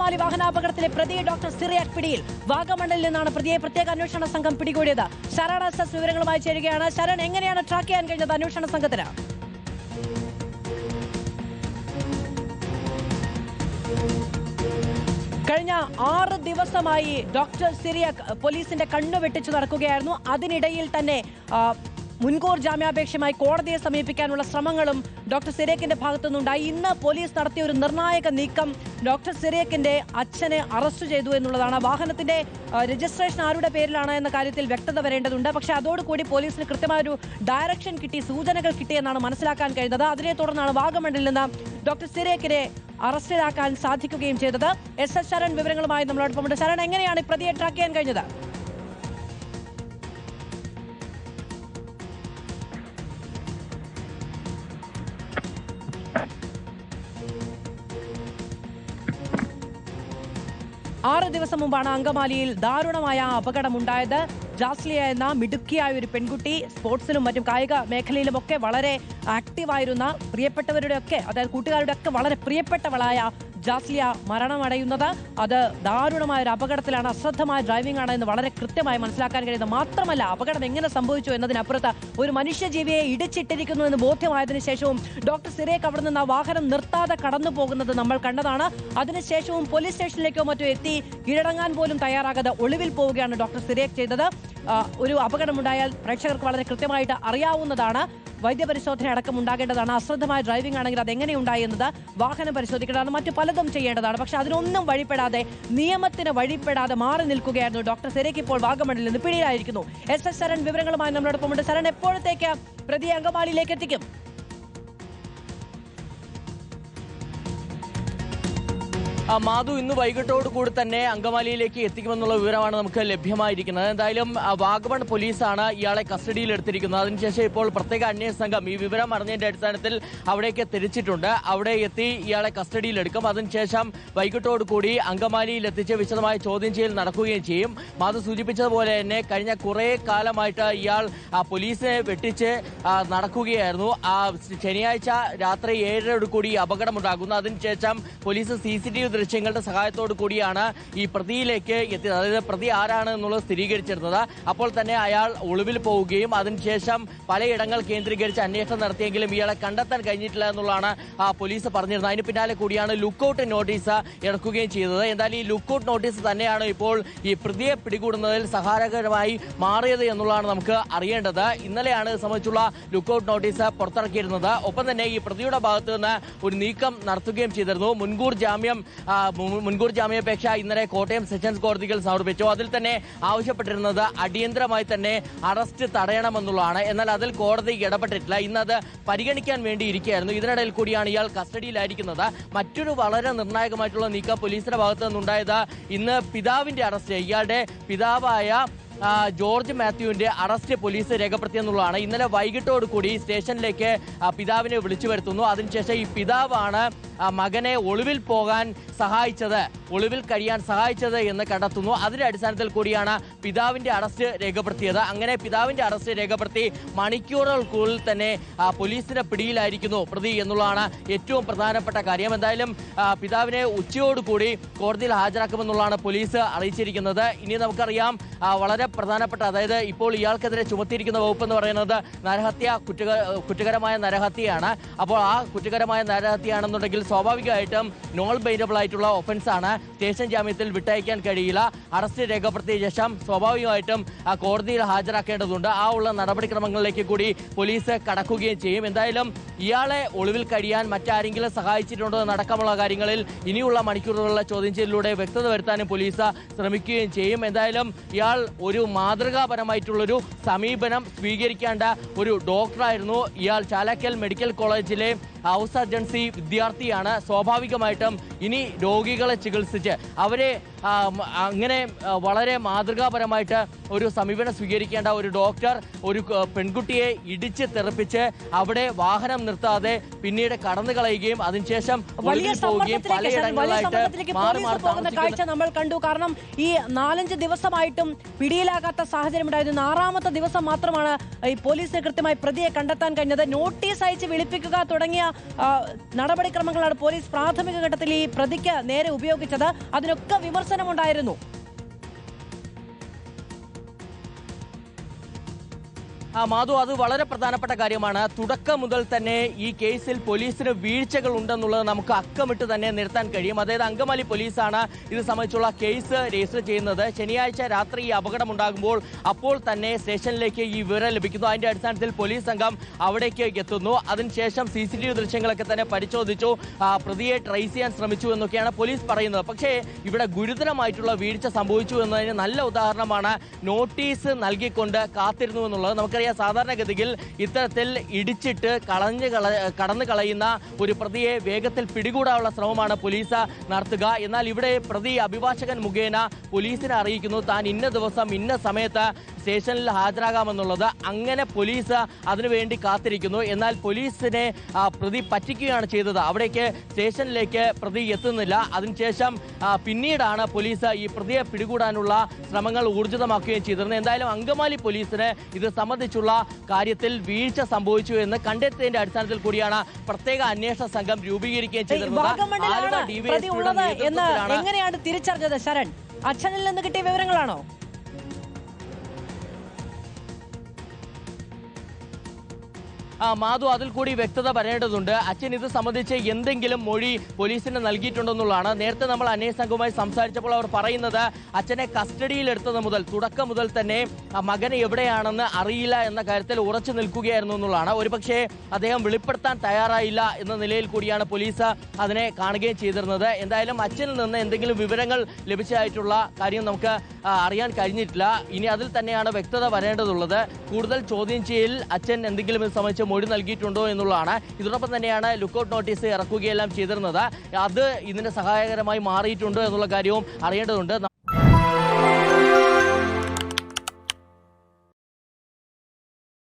അങ്കമാലി വാഹനാപകടത്തിലെ പ്രതി ഡോക്ടർ സിറിയാക് പിടിയിൽ. വാഗമണ്ണിൽ നിന്നാണ് പ്രതിയെ പ്രത്യേക അന്വേഷണ സംഘം പിടികൂടിയത്. ശരൺ എസ് വിവരങ്ങളുമായി ചേരുകയാണ്. ശരൺ, എങ്ങനെയാണ് ട്രാക്ക് ചെയ്യാൻ കഴിഞ്ഞത് അന്വേഷണ സംഘത്തിന്? കഴിഞ്ഞ 6 ദിവസമായി ഡോക്ടർ സിറിയാക് പോലീസിന്റെ കണ്ണു വെട്ടിച്ചു നടക്കുകയായിരുന്നു. അതിനിടയിൽ തന്നെ മുൻകൂർ ജാമ്യാപേക്ഷയുമായി കോടതിയെ സമീപിക്കാനുള്ള ശ്രമങ്ങളും ഡോക്ടർ സിറിയാക്കിന്റെ ഭാഗത്തുനിന്നുണ്ടായി. ഇന്ന് പോലീസ് നടത്തിയ ഒരു നിർണായക നീക്കം ഡോക്ടർ സിറിയാക്കിന്റെ അച്ഛനെ അറസ്റ്റ് ചെയ്തു എന്നുള്ളതാണ്. വാഹനത്തിന്റെ രജിസ്ട്രേഷൻ ആരുടെ പേരിലാണ് എന്ന കാര്യത്തിൽ വ്യക്തത വരേണ്ടതുണ്ട്. പക്ഷേ അതോടുകൂടി പോലീസിന് കൃത്യമായൊരു ഡയറക്ഷൻ കിട്ടി, സൂചനകൾ കിട്ടിയെന്നാണ് മനസ്സിലാക്കാൻ കഴിയുന്നത്. അതിനെ തുടർന്നാണ് വാഗമണ്ണിൽ നിന്ന് ഡോക്ടർ സിറിയാക്കിനെ അറസ്റ്റിലാക്കാൻ സാധിക്കുകയും ചെയ്തത്. എസ് ശരൺ വിവരങ്ങളുമായി നമ്മളോടൊപ്പമുണ്ട്. ശരൺ, എങ്ങനെയാണ് പ്രതിയെ ട്രാക്ക് ചെയ്യാൻ കഴിഞ്ഞത്? 6 ദിവസം മുമ്പാണ് അങ്കമാലിയിൽ ദാരുണമായ അപകടമുണ്ടായത്. ജാസ്ലിയ എന്ന മിടുക്കിയായ ഒരു പെൺകുട്ടി സ്പോർട്സിലും മറ്റും കായിക മേഖലയിലുമൊക്കെ വളരെ ആക്റ്റീവായിരുന്ന പ്രിയപ്പെട്ടവരുടെ ഒക്കെ, അതായത് കൂട്ടുകാരുടെ ഒക്കെ വളരെ പ്രിയപ്പെട്ടവളായ ജാസ്ലിയ മരണമടയുന്നത് അത് ദാരുണമായ ഒരു അപകടത്തിലാണ്. അശ്രദ്ധമായ ഡ്രൈവിംഗ് ആണ് എന്ന് വളരെ കൃത്യമായി മനസ്സിലാക്കാൻ കഴിയുന്നത്. മാത്രമല്ല, അപകടം എങ്ങനെ സംഭവിച്ചു എന്നതിനപ്പുറത്ത് ഒരു മനുഷ്യജീവിയെ ഇടിച്ചിട്ടിരിക്കുന്നു എന്ന് ബോധ്യമായതിനു ശേഷവും ഡോക്ടർ സിറിയാക് അവിടെ നിന്ന് ആ വാഹനം നിർത്താതെ കടന്നു പോകുന്നത് നമ്മൾ കണ്ടതാണ്. അതിനുശേഷവും പോലീസ് സ്റ്റേഷനിലേക്കോ മറ്റോ എത്തി കീഴടങ്ങാൻ പോലും തയ്യാറാകാതെ ഒളിവിൽ പോവുകയാണ് ഡോക്ടർ സിറിയാക് ചെയ്തത്. ഒരു അപകടമുണ്ടായാൽ പ്രേക്ഷകർക്ക് വളരെ കൃത്യമായിട്ട് അറിയാവുന്നതാണ്. വൈദ്യപരിശോധന അടക്കം ഉണ്ടാകേണ്ടതാണ്. അശ്രദ്ധമായ ഡ്രൈവിംഗ് ആണെങ്കിൽ അതെങ്ങനെ ഉണ്ടായി എന്നത് വാഹനം പരിശോധിക്കേണ്ടതാണ്. മറ്റു പലതും ചെയ്യേണ്ടതാണ്. പക്ഷെ അതിനൊന്നും വഴിപ്പെടാതെ, നിയമത്തിന് വഴിപ്പെടാതെ മാറി നിൽക്കുകയായിരുന്നു ഡോക്ടർ സിറിയാക്. ഇപ്പോൾ വാഗമണ്ണിൽ നിന്ന് പിടിയിലായിരിക്കുന്നു. എസ് ശരൺ വിവരങ്ങളുമായി നമ്മളോടൊപ്പമുണ്ട്. ശരൺ, എപ്പോഴത്തേക്ക് പ്രതിയെ അങ്കമാലിയിലേക്ക് എത്തിക്കും? മാധു, ഇന്ന് വൈകിട്ടോട് കൂടി തന്നെ അങ്കമാലിയിലേക്ക് എത്തിക്കുമെന്നുള്ള വിവരമാണ് നമുക്ക് ലഭ്യമായിരിക്കുന്നത്. എന്തായാലും വാഗമൺ പോലീസാണ് ഇയാളെ കസ്റ്റഡിയിൽ എടുത്തിരിക്കുന്നത്. അതിനുശേഷം ഇപ്പോൾ പ്രത്യേക അന്വേഷണ സംഘം ഈ വിവരം അറിഞ്ഞതിന്റെ അടിസ്ഥാനത്തിൽ അവിടേക്ക് തിരിച്ചിട്ടുണ്ട്. അവിടെ എത്തി ഇയാളെ കസ്റ്റഡിയിൽ എടുക്കും. അതിനുശേഷം വൈകിട്ടോട് കൂടി അങ്കമാലിയിൽ എത്തിച്ച് വിശദമായ ചോദ്യം ചെയ്യൽ നടക്കുകയും ചെയ്യും. മാധു സൂചിപ്പിച്ചതുപോലെ തന്നെ കഴിഞ്ഞ കുറെ കാലമായിട്ട് ഇയാൾ പോലീസിനെ വെട്ടിച്ച് നടക്കുകയായിരുന്നു. ശനിയാഴ്ച രാത്രി 7:30 കൂടി അപകടമുണ്ടാകുന്നു. അതിനുശേഷം പോലീസ് CCTV ദൃശ്യങ്ങളുടെ സഹായത്തോടു കൂടിയാണ് ഈ പ്രതിയിലേക്ക് എത്തിയത്. അതായത് പ്രതി ആരാണ് എന്നുള്ളത് സ്ഥിരീകരിച്ചിരുന്നത്. അപ്പോൾ തന്നെ അയാൾ ഒളിവിൽ പോവുകയും അതിനുശേഷം പലയിടങ്ങൾ കേന്ദ്രീകരിച്ച് അന്വേഷണം നടത്തിയെങ്കിലും ഇയാളെ കണ്ടെത്താൻ കഴിഞ്ഞിട്ടില്ല എന്നുള്ളതാണ് പോലീസ് പറഞ്ഞിരുന്നത്. അതിന് പിന്നാലെ കൂടിയാണ് ലുക്കൌട്ട് നോട്ടീസ് ഇറക്കുകയും ചെയ്തത്. എന്തായാലും ഈ ലുക്കൌട്ട് നോട്ടീസ് തന്നെയാണ് ഇപ്പോൾ ഈ പ്രതിയെ പിടികൂടുന്നതിൽ സഹായകരമായി മാറിയത് എന്നുള്ളതാണ് നമുക്ക് അറിയേണ്ടത്. ഇന്നലെയാണ് ഇത് സംബന്ധിച്ചുള്ള ലുക്കൌട്ട് നോട്ടീസ് പുറത്തിറക്കിയിരുന്നത്. ഒപ്പം തന്നെ ഈ പ്രതിയുടെ ഭാഗത്ത് നിന്ന് ഒരു നീക്കം നടത്തുകയും ചെയ്തിരുന്നു. മുൻകൂർ ജാമ്യാപേക്ഷ ഇന്നലെ കോട്ടയം സെഷൻസ് കോടതിയിൽ സമർപ്പിച്ചു. അതിൽ തന്നെ ആവശ്യപ്പെട്ടിരുന്നത് അടിയന്തരമായി തന്നെ അറസ്റ്റ് തടയണമെന്നുള്ളതാണ്. എന്നാൽ അതിൽ കോടതി ഇടപെട്ടിട്ടില്ല. ഇന്നത് പരിഗണിക്കാൻ വേണ്ടി ഇരിക്കുകയായിരുന്നു. ഇതിനിടയിൽ കൂടിയാണ് ഇയാൾ കസ്റ്റഡിയിലായിരിക്കുന്നത്. മറ്റൊരു വളരെ നിർണായകമായിട്ടുള്ള നീക്കം പോലീസിന്റെ ഭാഗത്തു നിന്നുണ്ടായത് ഇന്ന് പിതാവിന്റെ അറസ്റ്റ്, ഇയാളുടെ പിതാവായ ജോർജ് മാത്യുവിന്റെ അറസ്റ്റ് പോലീസ് രേഖപ്പെടുത്തിയെന്നുള്ളതാണ്. ഇന്നലെ വൈകിട്ടോട് കൂടി സ്റ്റേഷനിലേക്ക് പിതാവിനെ വിളിച്ചു വരുത്തുന്നു. അതിനുശേഷം ഈ പിതാവാണ് മകനെ ഒളിവിൽ പോകാൻ സഹായിച്ചത്, ഒളിവിൽ കഴിയാൻ സഹായിച്ചത് എന്ന് കണ്ടെത്തുന്നു. അതിന്റെ അടിസ്ഥാനത്തിൽ കൂടിയാണ് പിതാവിന്റെ അറസ്റ്റ് രേഖപ്പെടുത്തിയത്. അങ്ങനെ പിതാവിന്റെ അറസ്റ്റ് രേഖപ്പെടുത്തി മണിക്കൂറുകൾക്കുള്ളിൽ തന്നെ പോലീസിന്റെ പിടിയിലായിരിക്കുന്നു പ്രതി എന്നുള്ളതാണ് ഏറ്റവും പ്രധാനപ്പെട്ട കാര്യം. എന്തായാലും പിതാവിനെ ഉച്ചയോടുകൂടി കോടതിയിൽ ഹാജരാക്കുമെന്നുള്ളതാണ് പോലീസ് അറിയിച്ചിരിക്കുന്നത്. ഇനി നമുക്കറിയാം വളരെ പ്രധാനപ്പെട്ട, അതായത് ഇപ്പോൾ ഇയാൾക്കെതിരെ ചുമത്തിയിരിക്കുന്ന വകുപ്പ് എന്ന് പറയുന്നത് നരഹത്യ, കുറ്റകരമായ നരഹത്യയാണ്. അപ്പോൾ ആ കുറ്റകരമായ നരഹത്യയാണെന്നുണ്ടെങ്കിൽ സ്വാഭാവികമായിട്ടും നോൺ ബൈൻഡബിൾ ആയിട്ടുള്ള ഒഫൻസ് ആണ്. സ്റ്റേഷൻ ജാമ്യത്തിൽ വിട്ടയക്കാൻ കഴിയില്ല. അറസ്റ്റ് രേഖപ്പെടുത്തിയ ശേഷം സ്വാഭാവികമായിട്ടും കോടതിയിൽ ഹാജരാക്കേണ്ടതുണ്ട്. ആ ഉള്ള നടപടിക്രമങ്ങളിലേക്ക് കൂടി പോലീസ് കടക്കുകയും ചെയ്യും. എന്തായാലും ഇയാളെ ഒളിവിൽ കഴിയാൻ മറ്റാരെങ്കിലും സഹായിച്ചിട്ടുണ്ടോ എന്നടക്കമുള്ള കാര്യങ്ങളിൽ ഇനിയുള്ള മണിക്കൂറുകളുടെ ചോദ്യം ചെയ്യലിലൂടെ വ്യക്തത വരുത്താനും പോലീസ് ശ്രമിക്കുകയും ചെയ്യും. എന്തായാലും ഇയാൾ ഒരു മാതൃകാപരമായിട്ടുള്ളൊരു സമീപനം സ്വീകരിക്കേണ്ട ഒരു ഡോക്ടറായിരുന്നു. ഇയാൾ ചാലക്കൽ മെഡിക്കൽ കോളേജിലെ ഹൗസ് സർജൻസി വിദ്യാർത്ഥിയാണ്. സ്വാഭാവികമായിട്ടും ഇനി രോഗികളെ ചികിത്സിച്ച് അവരെ അങ്ങനെ വളരെ മാതൃകാപരമായിട്ട് ഒരു സമീപനം സ്വീകരിക്കേണ്ട ഒരു ഡോക്ടർ ഒരു പെൺകുട്ടിയെ ഇടിച്ച് തെറിപ്പിച്ച് അവിടെ വാഹനം നിർത്താതെ പിന്നീട് കടന്നു കളയുകയും അതിനുശേഷം വലിയ സമ്മർദ്ദത്തിലേക്ക് പോലീസ് പോകുന്ന കാഴ്ച നമ്മൾ കണ്ടു. കാരണം ഈ 4-5 ദിവസമായിട്ടും പിടിയിലാകാത്ത സാഹചര്യം ഉണ്ടായിരുന്നു. 6ാമത്തെ ദിവസം മാത്രമാണ് ഈ പോലീസിന് കൃത്യമായി പ്രതിയെ കണ്ടെത്താൻ കഴിഞ്ഞത്. നോട്ടീസ് അയച്ച് വിളിപ്പിക്കുക തുടങ്ങിയ നടപടിക്രമങ്ങളാണ് പോലീസ് പ്രാഥമിക ഘട്ടത്തിൽ ഈ പ്രതിക്ക് നേരെ ഉപയോഗിച്ചത്. അതിനൊക്കെ വിമർശനമുണ്ടായിരുന്നു. മാധു, അത് വളരെ പ്രധാനപ്പെട്ട കാര്യമാണ്. തുടക്കം മുതൽ തന്നെ ഈ കേസിൽ പോലീസിന് വീഴ്ചകൾ ഉണ്ടെന്നുള്ളത് നമുക്ക് അക്കമിട്ട് തന്നെ നിർത്താൻ കഴിയും. അതായത് അങ്കമാലി പോലീസാണ് ഇത് സംബന്ധിച്ചുള്ള കേസ് രജിസ്റ്റർ ചെയ്യുന്നത്. ശനിയാഴ്ച രാത്രി ഈ അപകടമുണ്ടാകുമ്പോൾ അപ്പോൾ തന്നെ സ്റ്റേഷനിലേക്ക് ഈ വിവരം ലഭിക്കുന്നു. അതിന്റെ അടിസ്ഥാനത്തിൽ പോലീസ് സംഘം അവിടേക്ക് എത്തുന്നു. അതിനുശേഷം CCTV ദൃശ്യങ്ങളൊക്കെ തന്നെ പരിശോധിച്ചു, പ്രതിയെ ട്രേസ് ചെയ്യാൻ ശ്രമിച്ചു എന്നൊക്കെയാണ് പോലീസ് പറയുന്നത്. പക്ഷേ ഇവിടെ ഗുരുതരമായിട്ടുള്ള വീഴ്ച സംഭവിച്ചു എന്നതിന് നല്ല ഉദാഹരണമാണ് നോട്ടീസ് നൽകിക്കൊണ്ട് കാത്തിരുന്നു എന്നുള്ളത്. നമുക്കറിയാം, സാധാരണഗതിയിൽ ഇത്തരത്തിൽ ഇടിച്ചിട്ട് കടന്നു കളയുന്ന ഒരു പ്രതിയെ വേഗത്തിൽ പിടികൂടാനുള്ള ശ്രമമാണ് പോലീസ് നടത്തുക. എന്നാൽ ഇവിടെ പ്രതി അഭിഭാഷകൻ മുഖേന പോലീസിനെ അറിയിക്കുന്നു താൻ ഇന്ന ദിവസം ഇന്ന സമയത്ത് സ്റ്റേഷനിൽ ഹാജരാകാമെന്നുള്ളത്. അങ്ങനെ പോലീസ് അതിനുവേണ്ടി കാത്തിരിക്കുന്നു. എന്നാൽ പോലീസിനെ പ്രതി പറ്റിക്കുകയാണ് ചെയ്തത്. അവിടേക്ക് സ്റ്റേഷനിലേക്ക് പ്രതി എത്തുന്നില്ല. അതിനുശേഷം പിന്നീടാണ് പോലീസ് ഈ പ്രതിയെ പിടികൂടാനുള്ള ശ്രമങ്ങൾ ഊർജിതമാക്കുകയും ചെയ്തിരുന്നത്. എന്തായാലും അങ്കമാലി പോലീസിന് ഇത് സംബന്ധിച്ചുള്ള കാര്യത്തിൽ വീഴ്ച സംഭവിച്ചു എന്ന് കണ്ടെത്തിയതിന്റെ അടിസ്ഥാനത്തിൽ കൂടിയാണ് പ്രത്യേക അന്വേഷണ സംഘം രൂപീകരിക്കുകയും ചെയ്തിരുന്നത്. എങ്ങനെയാണ് തിരിച്ചറിഞ്ഞത് ശരൺ? അച്ഛനിൽ നിന്ന് കിട്ടിയ വിവരങ്ങളാണോ? മാധു, അതിൽ കൂടി വ്യക്തത വരേണ്ടതുണ്ട്. അച്ഛൻ ഇത് സംബന്ധിച്ച് എന്തെങ്കിലും മൊഴി പോലീസിന് നൽകിയിട്ടുണ്ടെന്നുള്ളതാണ്. നേരത്തെ നമ്മൾ അന്വേഷണ സംഘവുമായി സംസാരിച്ചപ്പോൾ അവർ പറയുന്നത് അച്ഛനെ കസ്റ്റഡിയിലെടുത്തത് മുതൽ തുടക്കം മുതൽ തന്നെ മകൻ എവിടെയാണെന്ന് അറിയില്ല എന്ന കാര്യത്തിൽ ഉറച്ചു നിൽക്കുകയായിരുന്നു എന്നുള്ളതാണ്. ഒരുപക്ഷെ അദ്ദേഹം വെളിപ്പെടുത്താൻ തയ്യാറായില്ല എന്ന നിലയിൽ കൂടിയാണ് പോലീസ് അതിനെ കാണുകയും ചെയ്തിരുന്നത്. എന്തായാലും അച്ഛനിൽ നിന്ന് എന്തെങ്കിലും വിവരങ്ങൾ ലഭിച്ചതായിട്ടുള്ള കാര്യം നമുക്ക് അറിയാൻ കഴിഞ്ഞിട്ടില്ല. ഇനി അതിൽ തന്നെയാണ് വ്യക്തത വരേണ്ടതുള്ളത്. കൂടുതൽ ചോദ്യം ചെയ്യൽ അച്ഛൻ എന്തെങ്കിലും ഇത് സംബന്ധിച്ച് മൊഴി നൽകിയിട്ടുണ്ടോ എന്നുള്ളതാണ്. ഇതോടൊപ്പം തന്നെയാണ് ലുക്കൌട്ട് നോട്ടീസ് ഇറക്കുകയെല്ലാം ചെയ്തിരുന്നത്. അത് ഇതിന് സഹായകരമായി മാറിയിട്ടുണ്ടോ എന്നുള്ള കാര്യവും അറിയേണ്ടതുണ്ട്.